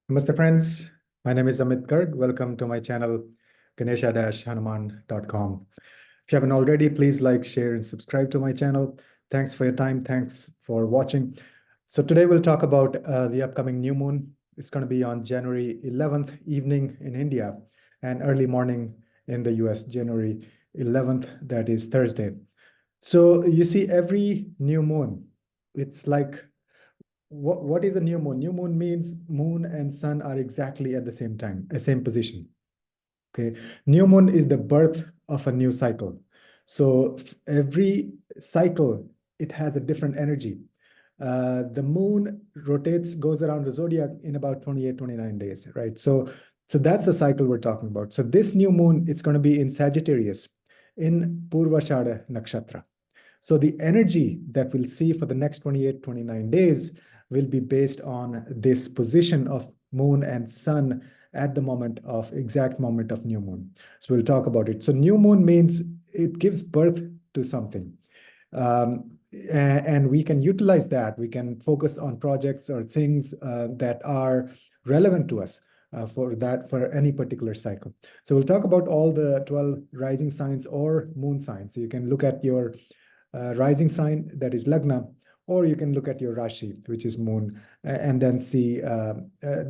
Namaste friends, my name is Amit Garg. Welcome to my channel Ganesha-Hanuman.com. If you haven't already, please like, share, and subscribe to my channel. Thanks for your time. Thanks for watching. So today we'll talk about the upcoming new moon. It's going to be on January 11th evening in India and early morning in the US, January 11th, that is Thursday. So you see every new moon, it's like what is a new moon? New moon means moon and sun are exactly at the same time, same position. Okay. New moon is the birth of a new cycle. So every cycle, it has a different energy. The moon rotates, goes around the zodiac in about 28, 29 days, right? So that's the cycle we're talking about. So this new moon, it's going to be in Sagittarius, in Purvashada Nakshatra. So the energy that we'll see for the next 28, 29 days will be based on this position of moon and sun at the exact moment of new moon. So we'll talk about it. So new moon means it gives birth to something. And we can utilize that. We can focus on projects or things that are relevant to us for any particular cycle. So we'll talk about all the 12 rising signs or moon signs. So you can look at your rising sign, that is Lagna, or you can look at your Rashi, which is moon, and then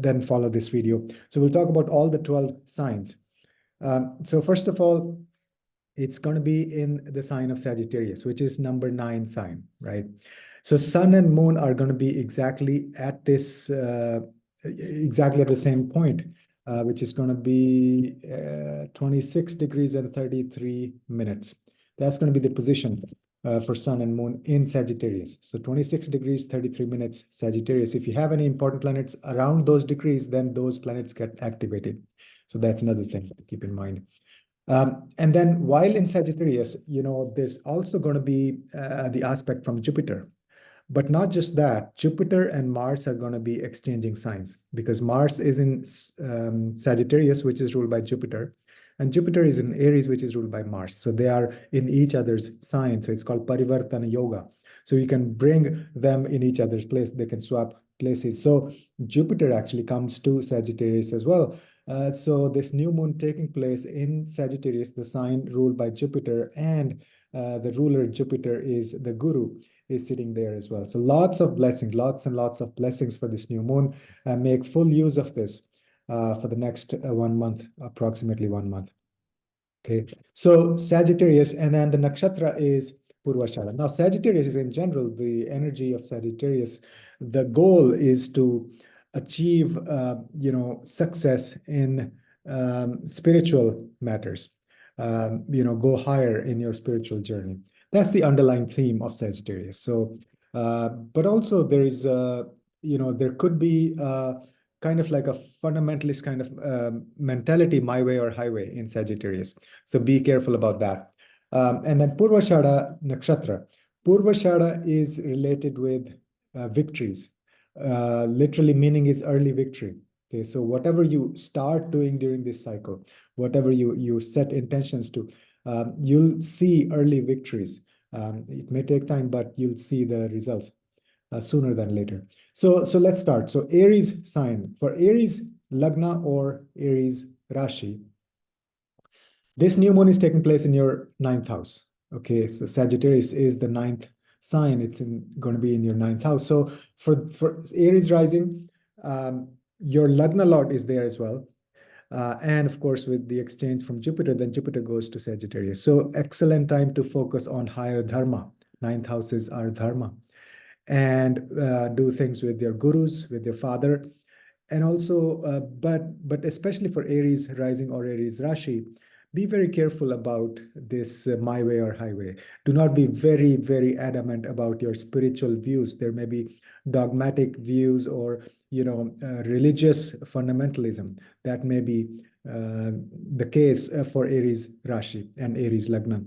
then follow this video. So we'll talk about all the 12 signs. So first of all, it's going to be in the sign of Sagittarius, which is number 9 sign, right? So sun and moon are going to be exactly at the same point, which is going to be 26 degrees and 33 minutes. That's going to be the position for sun and moon in Sagittarius. So 26 degrees, 33 minutes, Sagittarius. If you have any important planets around those degrees, then those planets get activated. So that's another thing to keep in mind. And then while in Sagittarius, there's also going to be the aspect from Jupiter. But not just that, Jupiter and Mars are going to be exchanging signs because Mars is in Sagittarius, which is ruled by Jupiter, and Jupiter is in Aries, which is ruled by Mars. So they are in each other's sign. So it's called Parivartana Yoga. So you can bring them in each other's place. They can swap places. So Jupiter actually comes to Sagittarius as well. So this new moon taking place in Sagittarius, the sign ruled by Jupiter, and the ruler Jupiter is the Guru, is sitting there as well. So lots of blessings, lots and lots of blessings for this new moon. Make full use of this for the next 1 month, approximately 1 month. Okay, so Sagittarius, and then the nakshatra is Purvashada. Now, Sagittarius is in general, the energy of Sagittarius, the goal is to achieve, success in spiritual matters, go higher in your spiritual journey. That's the underlying theme of Sagittarius. So, but also there is, there could be kind of like a fundamentalist kind of mentality, my way or highway in Sagittarius. So be careful about that. And then Purvashada Nakshatra. Purvashada is related with victories. Literally meaning is early victory. Okay, so whatever you start doing during this cycle, whatever you set intentions to, you'll see early victories. It may take time, but you'll see the results sooner than later. So let's start. So Aries sign. For Aries Lagna or Aries Rashi, this new moon is taking place in your 9th house. Okay, so Sagittarius is the 9th sign. It's going to be in your 9th house. So for Aries rising, your Lagna Lord is there as well. And of course, with the exchange from Jupiter, then Jupiter goes to Sagittarius. So excellent time to focus on higher dharma. 9th houses are dharma. And do things with your gurus, with your father. And also, but especially for Aries rising or Aries Rashi, be very careful about this my way or highway. Do not be very, very adamant about your spiritual views. There may be dogmatic views or, religious fundamentalism. That may be the case for Aries Rashi and Aries Lagna.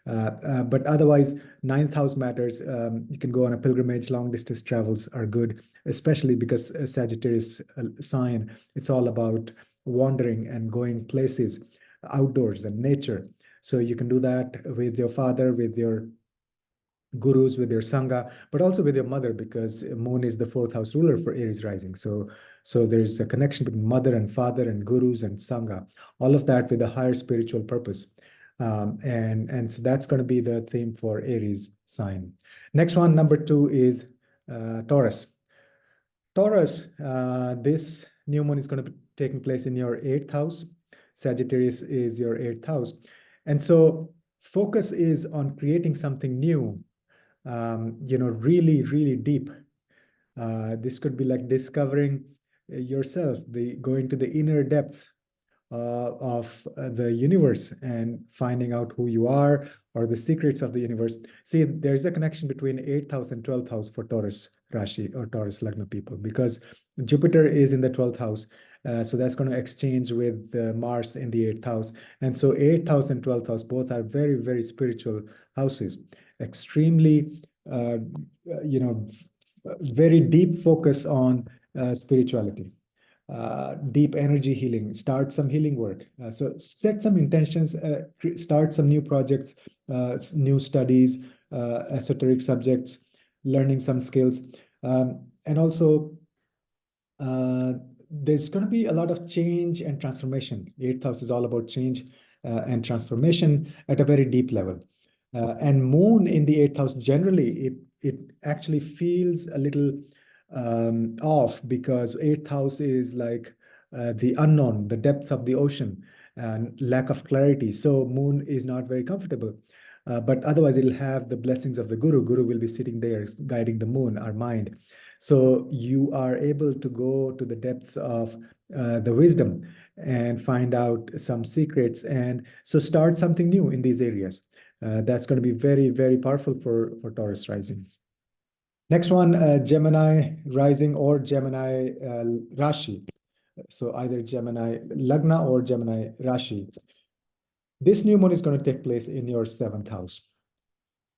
But otherwise, 9th house matters. You can go on a pilgrimage. Long distance travels are good, especially because Sagittarius sign, it's all about wandering and going places, outdoors and nature. So you can do that with your father, with your gurus, with your sangha, but also with your mother, because moon is the fourth house ruler for Aries rising. So there's a connection between mother and father and gurus and sangha, all of that with a higher spiritual purpose. And so that's going to be the theme for Aries sign. Next one, number 2, is Taurus. Taurus, this new moon is going to be taking place in your 8th house. Sagittarius is your 8th house. And so focus is on creating something new, really, really deep. This could be like discovering yourself, going to the inner depths of the universe and finding out who you are, or the secrets of the universe. See, there's a connection between 8th house and 12th house for Taurus Rashi or Taurus Lagna people, because Jupiter is in the 12th house. So that's going to exchange with Mars in the 8th house. And so 8th house and 12th house both are very, very spiritual houses, extremely, very deep focus on spirituality. Deep energy healing, start some healing work. So set some intentions, start some new projects, new studies, esoteric subjects, learning some skills. And also, there's going to be a lot of change and transformation. 8th house is all about change and transformation at a very deep level. And moon in the 8th house, generally, it actually feels a little off, because 8th house is like the unknown, the depths of the ocean, and lack of clarity. So moon is not very comfortable. But otherwise, it'll have the blessings of the guru. Guru will be sitting there guiding the moon, our mind. So you are able to go to the depths of the wisdom and find out some secrets. And so start something new in these areas. That's going to be very, very powerful for Taurus rising. Next one, Gemini rising or Gemini Rashi. So either Gemini Lagna or Gemini Rashi. This new moon is going to take place in your 7th house,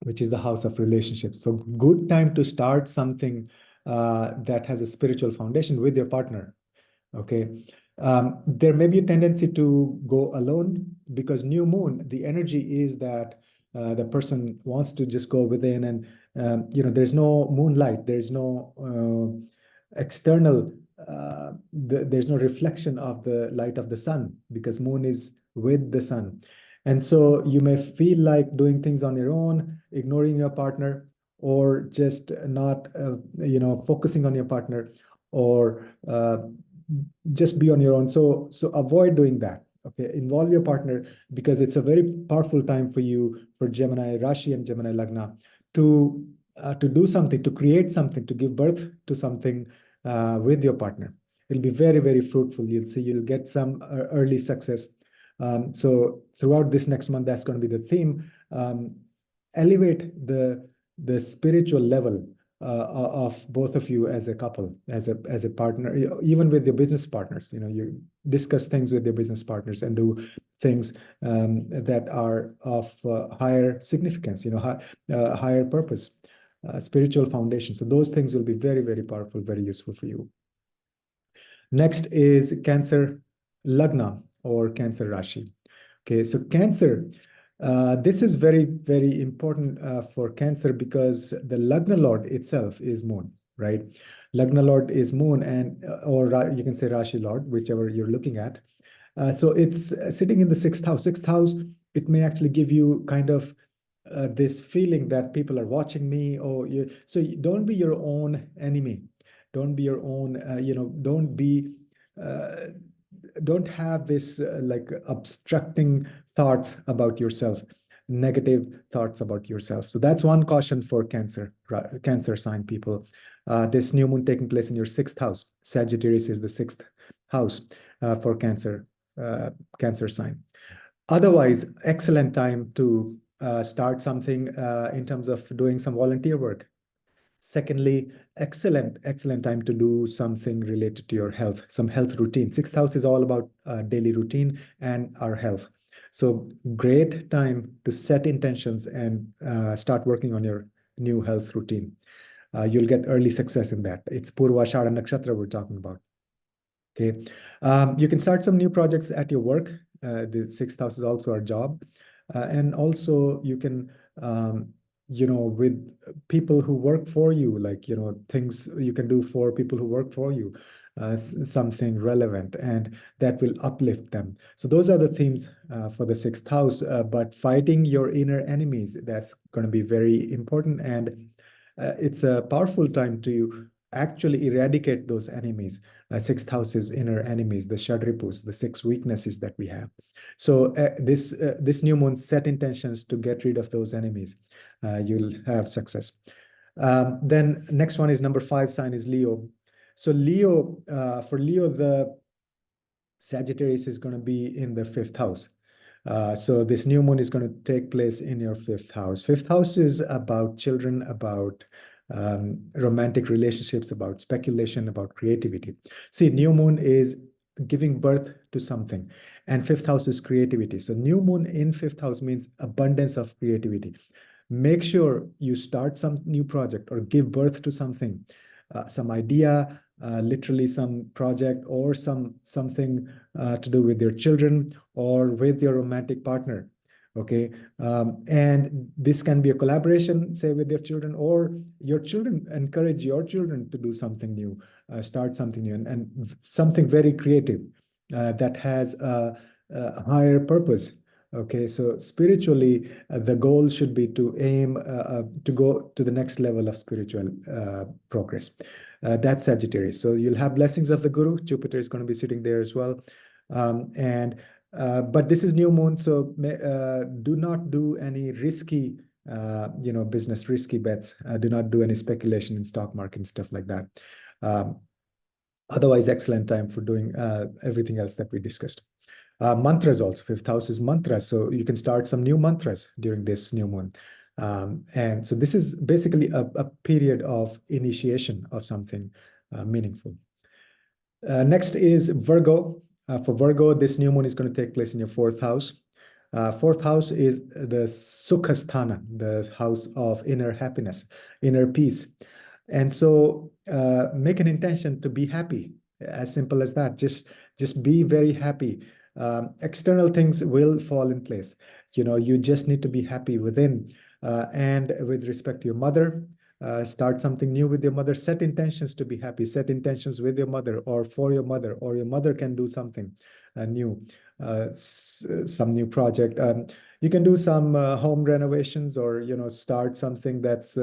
which is the house of relationships. So good time to start something that has a spiritual foundation with your partner. Okay. There may be a tendency to go alone, because new moon, the energy is that the person wants to just go within, and there's no moonlight, there's no external, there's no reflection of the light of the sun, because moon is with the sun. And so you may feel like doing things on your own, ignoring your partner, or just not, focusing on your partner, or just be on your own. So avoid doing that. Okay, involve your partner, because it's a very powerful time for you, for Gemini Rashi and Gemini Lagna, to do something, to create something, to give birth to something with your partner. It'll be very, very fruitful. You'll see, you'll get some early success. So throughout this next month, that's going to be the theme. Elevate the spiritual level of both of you as a couple, as a partner, even with your business partners. You discuss things with your business partners and do things that are of higher significance, higher purpose, spiritual foundation. So those things will be very, very powerful, very useful for you. Next is Cancer Lagna or Cancer Rashi. Okay, so Cancer, this is very, very important for Cancer, because the Lagna Lord itself is Moon, right? Lagna Lord is Moon, and or you can say Rashi Lord, whichever you're looking at. So it's sitting in the 6th house. 6th house, it may actually give you kind of this feeling that people are watching me, or so don't be your own enemy. Don't be your own, don't have this like obstructing thoughts about yourself, negative thoughts about yourself. So that's one caution for Cancer sign people. This new moon taking place in your 6th house. Sagittarius is the 6th house for Cancer sign. Otherwise, excellent time to start something in terms of doing some volunteer work. Secondly, excellent time to do something related to your health, some health routine. 6th house is all about daily routine and our health. So great time to set intentions and start working on your new health routine. You'll get early success in that. It's Purva Shada Nakshatra we're talking about. Okay, you can start some new projects at your work. The 6th house is also our job. And also you can with people who work for you, like, things you can do for people who work for you, something relevant, and that will uplift them. So those are the themes for the sixth house. But fighting your inner enemies, that's going to be very important. And it's a powerful time to actually eradicate those enemies. Sixth house is inner enemies, the Shadripus, the six weaknesses that we have. So this new moon, set intentions to get rid of those enemies. You'll have success. Then next one is number 5 sign is Leo. So Leo, for Leo, the Sagittarius is going to be in the 5th house. So this new moon is going to take place in your 5th house. 5th house is about children, about romantic relationships, about speculation, about creativity. See, new moon is giving birth to something, and 5th house is creativity. So new moon in 5th house means abundance of creativity. Make sure you start some new project or give birth to something, some idea, literally some project, or something to do with your children or with your romantic partner. Okay. And this can be a collaboration, say, with your children, or your children encourage your children to do something new, start something new, and something very creative that has a higher purpose. Okay, so spiritually, the goal should be to aim to go to the next level of spiritual progress. That's Sagittarius. So you'll have blessings of the Guru. Jupiter is going to be sitting there as well. But this is new moon, so do not do any risky, business, risky bets. Do not do any speculation in stock market and stuff like that. Otherwise, excellent time for doing everything else that we discussed. Mantras also, 5th house is mantras. So you can start some new mantras during this new moon. And so this is basically a period of initiation of something meaningful. Next is Virgo. For Virgo, this new moon is going to take place in your 4th house. 4th house is the Sukhasthana, the house of inner happiness, inner peace. And so make an intention to be happy, as simple as that. Just be very happy. External things will fall in place. You just need to be happy within. And with respect to your mother, start something new with your mother. Set intentions to be happy. Set intentions with your mother or for your mother, or your mother can do something new, some new project. You can do some home renovations, or start something that's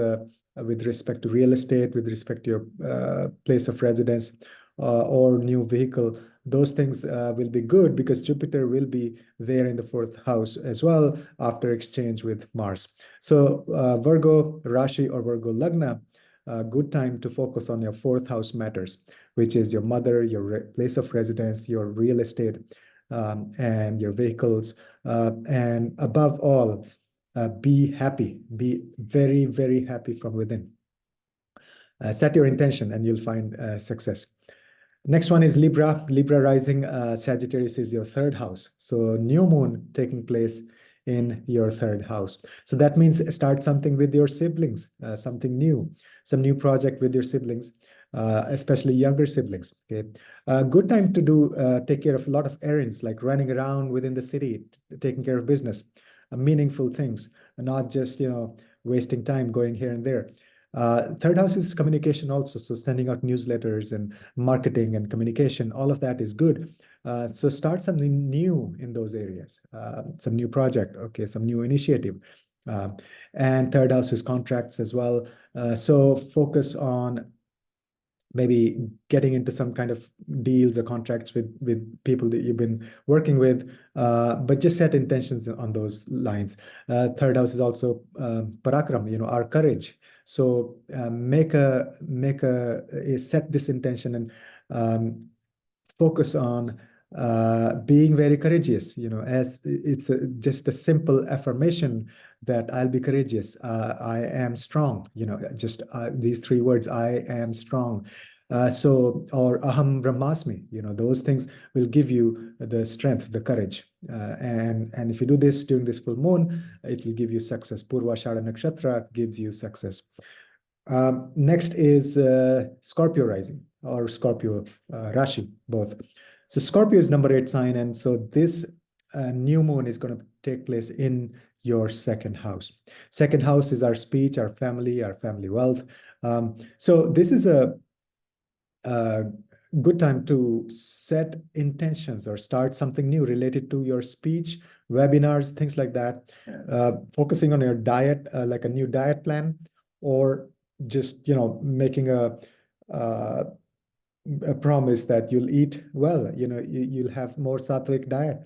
with respect to real estate, with respect to your place of residence, or new vehicle. Those things will be good because Jupiter will be there in the 4th house as well after exchange with Mars. So Virgo Rashi or Virgo Lagna, good time to focus on your 4th house matters, which is your mother, your place of residence, your real estate, and your vehicles. And above all, be happy. Be very, very happy from within. Set your intention and you'll find success. Next one is Libra. Libra rising, Sagittarius is your 3rd house. So new moon taking place in your 3rd house. So that means start something with your siblings, something new, some new project with your siblings, especially younger siblings. Okay, good time to take care of a lot of errands, like running around within the city, taking care of business, meaningful things, not just wasting time going here and there. 3rd house is communication also. So sending out newsletters and marketing and communication, all of that is good. So start something new in those areas, some new project, okay, some new initiative. And 3rd house is contracts as well. So focus on maybe getting into some kind of deals or contracts with people that you've been working with, but just set intentions on those lines. 3rd house is also parakram, our courage. So set this intention and focus on being very courageous, as it's just a simple affirmation that I'll be courageous. I am strong, just these 3 words, I am strong. Or aham brahmasmi, those things will give you the strength, the courage. And if you do this during this full moon, it will give you success. Purvashada nakshatra gives you success. Next is Scorpio rising or Scorpio Rashi, both. So Scorpio is number 8 sign. And so this new moon is going to take place in your second house. Second house is our speech, our family wealth. So this is a good time to set intentions or start something new related to your speech, webinars, things like that. Focusing on your diet, like a new diet plan, or just making uh, a promise that you'll eat well. You'll have more sattvic diet.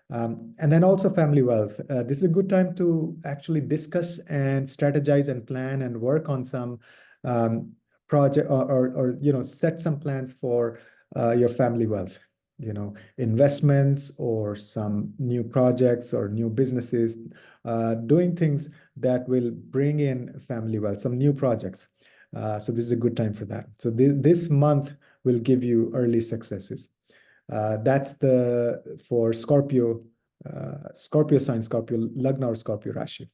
And then also family wealth. This is a good time to actually discuss and strategize and plan and work on some um, project, or set some plans for your family wealth. Investments or some new projects or new businesses, doing things that will bring in family wealth, some new projects. So this is a good time for that. So this month will give you early successes. That's for Scorpio, Scorpio sign, Scorpio Lagna or Scorpio Rashi.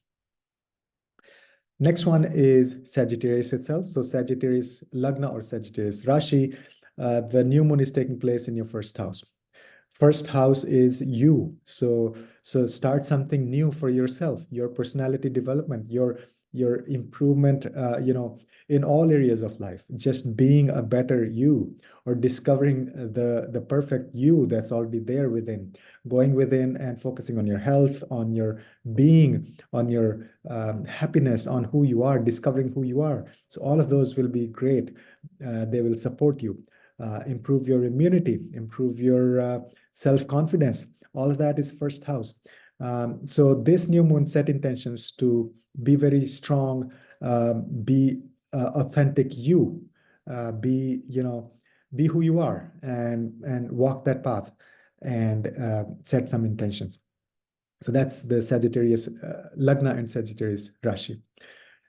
Next one is Sagittarius itself. So Sagittarius Lagna or Sagittarius Rashi, the new moon is taking place in your first house. First house is you. So start something new for yourself, your personality development, your improvement, in all areas of life, just being a better you, or discovering the perfect you that's already there within, going within and focusing on your health, on your being, on your happiness, on who you are, discovering who you are. So all of those will be great. They will support you. Improve your immunity, improve your self-confidence. All of that is first house. So this new moon set intentions to be very strong, be authentic you, be who you are, and walk that path, and set some intentions. So that's the Sagittarius Lagna and Sagittarius Rashi.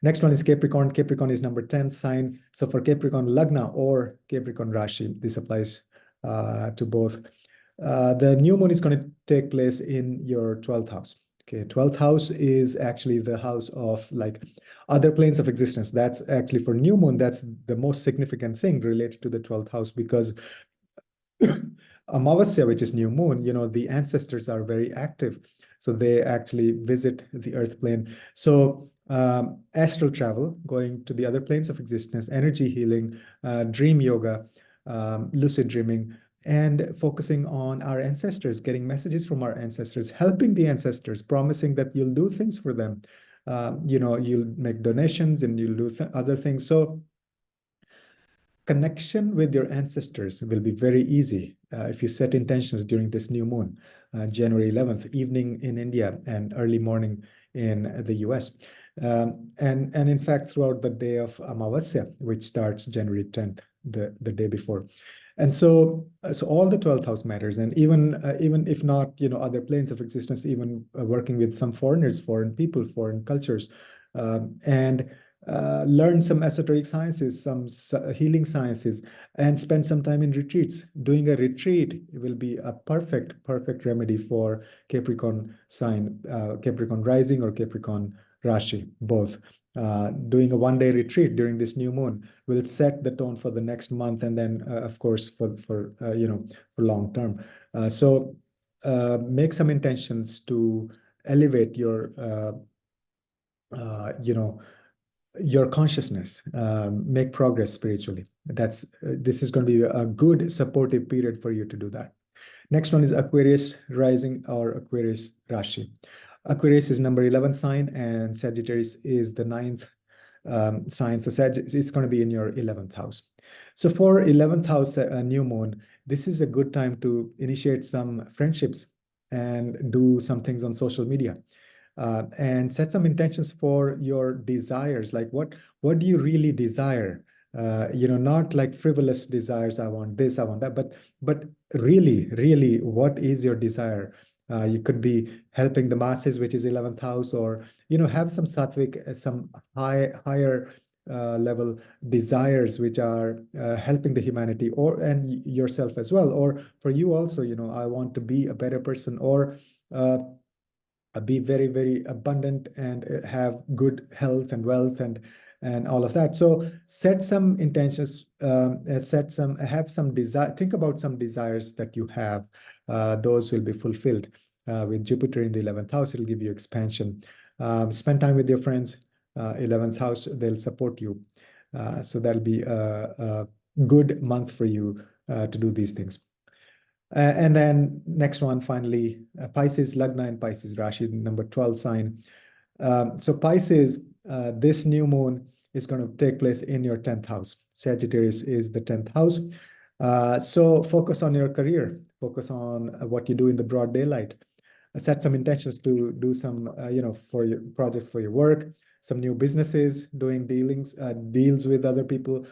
Next one is Capricorn. Capricorn is number 10 sign. So for Capricorn Lagna or Capricorn Rashi, this applies to both. The new moon is going to take place in your 12th house. Okay, 12th house is actually the house of like other planes of existence. That's actually for new moon, that's the most significant thing related to the 12th house, because Amavasya, which is new moon, the ancestors are very active. So they actually visit the earth plane. So astral travel, going to the other planes of existence, energy healing, dream yoga, lucid dreaming, and focusing on our ancestors, getting messages from our ancestors, helping the ancestors, promising that you'll do things for them. You'll make donations and you'll do other things. So connection with your ancestors will be very easy if you set intentions during this new moon, January 11th, evening in India and early morning in the US. And in fact, throughout the day of Amavasya, which starts January 10th, the day before. And so all the 12th house matters. And even if not, other planes of existence, even working with some foreigners, foreign people, foreign cultures, and learn some esoteric sciences, some healing sciences, and spend some time in retreats. Doing a retreat will be a perfect remedy for Capricorn sign, Capricorn rising or Capricorn Rashi, both. Doing a one-day retreat during this new moon will set the tone for the next month, and then of course for long term. So make some intentions to elevate your consciousness, make progress spiritually. This is going to be a good supportive period for you to do that. Next one is Aquarius rising or Aquarius Rashi. Aquarius is number 11 sign, and Sagittarius is the 9th sign. So it's going to be in your 11th house. So for 11th house new moon, this is a good time to initiate some friendships and do some things on social media. And set some intentions for your desires. Like what do you really desire? Not like frivolous desires. I want this, I want that, but really, what is your desire? You could be helping the masses, which is 11th house, or have some sattvic, some higher level desires, which are helping the humanity and yourself as well. Or for you also, I want to be a better person, or be very abundant and have good health and wealth and all of that. So set some intentions, have some desire, think about some desires that you have. Those will be fulfilled. with Jupiter in the 11th house, it'll give you expansion. Spend time with your friends. 11th house, they'll support you. So that'll be a good month for you to do these things. And then next one, finally, Pisces, Lagna and Pisces, Rashi, number 12 sign. So Pisces, this new moon is going to take place in your 10th house. Sagittarius is the 10th house. So focus on your career, focus on what you do in the broad daylight. Set some intentions to do some, for your projects for your work, some new businesses, doing deals with other people,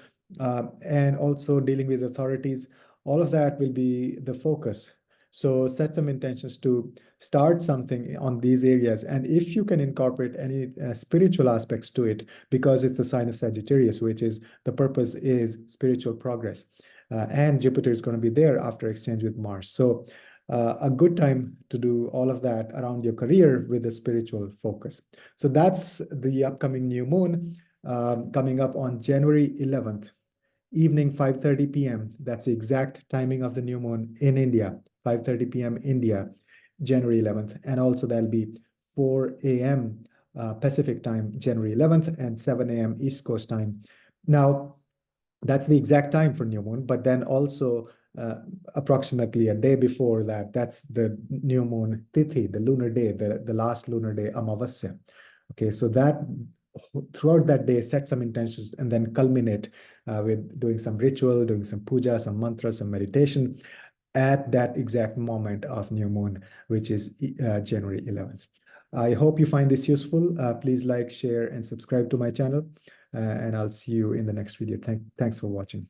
and also dealing with authorities. All of that will be the focus. So set some intentions to start something on these areas. And if you can incorporate any spiritual aspects to it, because it's a sign of Sagittarius, which is the purpose is spiritual progress. And Jupiter is going to be there after exchange with Mars. So a good time to do all of that around your career with a spiritual focus. So that's the upcoming new moon coming up on January 11th. Evening 5:30 p.m. That's the exact timing of the new moon in India, 5:30 p.m. India, January 11th. And also that'll be 4 a.m. Pacific time, January 11th, and 7 a.m. East Coast time. Now, that's the exact time for new moon, but then also approximately a day before that, that's the new moon Tithi, the lunar day, the last lunar day, Amavasya. Okay, so that throughout that day, set some intentions and then culminate with doing some ritual, doing some puja, some mantra, some meditation at that exact moment of new moon, which is January 11th. I hope you find this useful. Please like, share, and subscribe to my channel. And I'll see you in the next video. Thanks for watching.